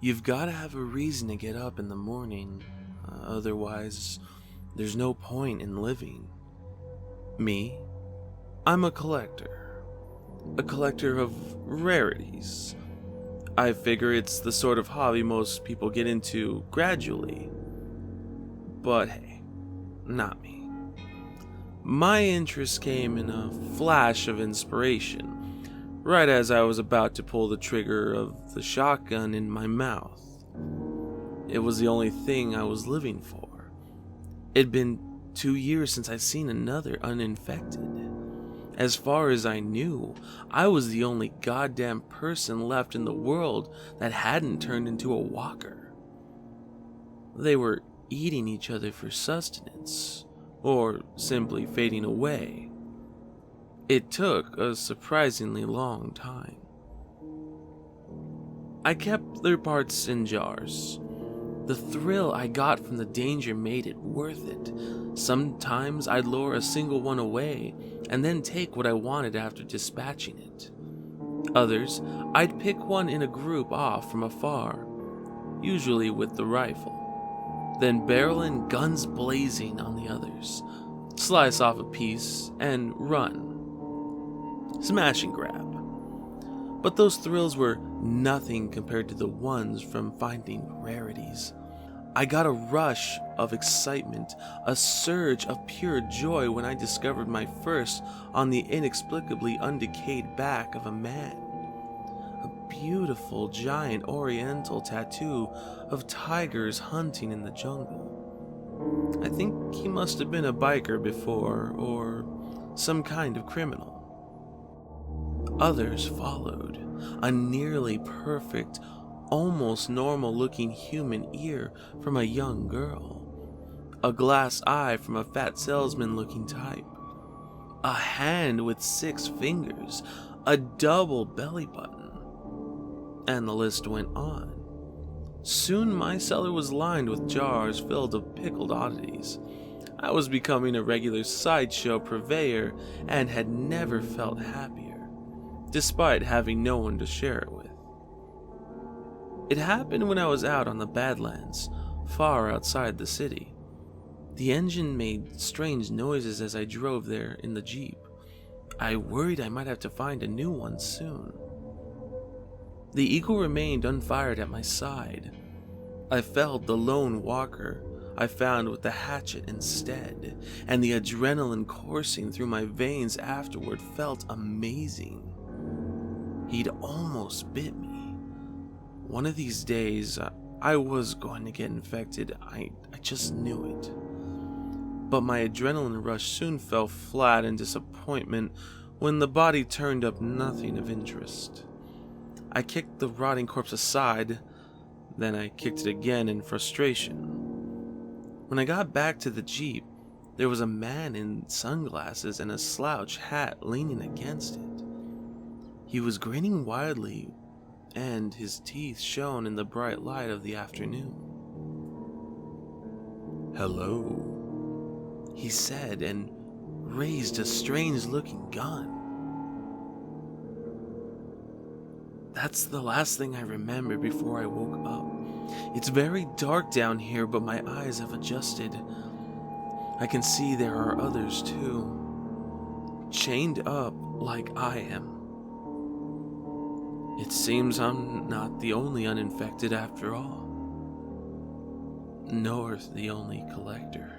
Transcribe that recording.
You've got to have a reason to get up in the morning, otherwise, there's no point in living. Me? I'm a collector. A collector of rarities. I figure it's the sort of hobby most people get into gradually. But hey, not me. My interest came in a flash of inspiration, right as I was about to pull the trigger of the shotgun in my mouth. It was the only thing I was living for. It'd been 2 years since I'd seen another uninfected. As far as I knew, I was the only goddamn person left in the world that hadn't turned into a walker. They were eating each other for sustenance, or simply fading away. It took a surprisingly long time. I kept their parts in jars. The thrill I got from the danger made it worth it. Sometimes I'd lure a single one away and then take what I wanted after dispatching it. Others, I'd pick one in a group off from afar, usually with the rifle, then barrel in guns blazing on the others, slice off a piece, and run. Smash and grab. But those thrills were nothing compared to the ones from finding rarities. I got a rush of excitement, a surge of pure joy when I discovered my first on the inexplicably undecayed back of a man. A beautiful giant oriental tattoo of tigers hunting in the jungle. I think he must have been a biker before, or some kind of criminal. Others followed, a nearly perfect, almost normal-looking human ear from a young girl, a glass eye from a fat salesman-looking type, a hand with 6 fingers, a double belly button, and the list went on. Soon my cellar was lined with jars filled with pickled oddities. I was becoming a regular sideshow purveyor and had never felt happier, despite having no one to share it with. It happened when I was out on the Badlands, far outside the city. The engine made strange noises as I drove there in the Jeep. I worried I might have to find a new one soon. The Eagle remained unfired at my side. I felled the lone walker I found with the hatchet instead, and the adrenaline coursing through my veins afterward felt amazing. He'd almost bit me. One of these days, I was going to get infected. I just knew it. But my adrenaline rush soon fell flat in disappointment when the body turned up nothing of interest. I kicked the rotting corpse aside, then I kicked it again in frustration. When I got back to the Jeep, there was a man in sunglasses and a slouch hat leaning against it. He was grinning widely, and his teeth shone in the bright light of the afternoon. "Hello," he said, and raised a strange-looking gun. That's the last thing I remember before I woke up. It's very dark down here, but my eyes have adjusted. I can see there are others too, chained up like I am. It seems I'm not the only uninfected after all, nor the only collector.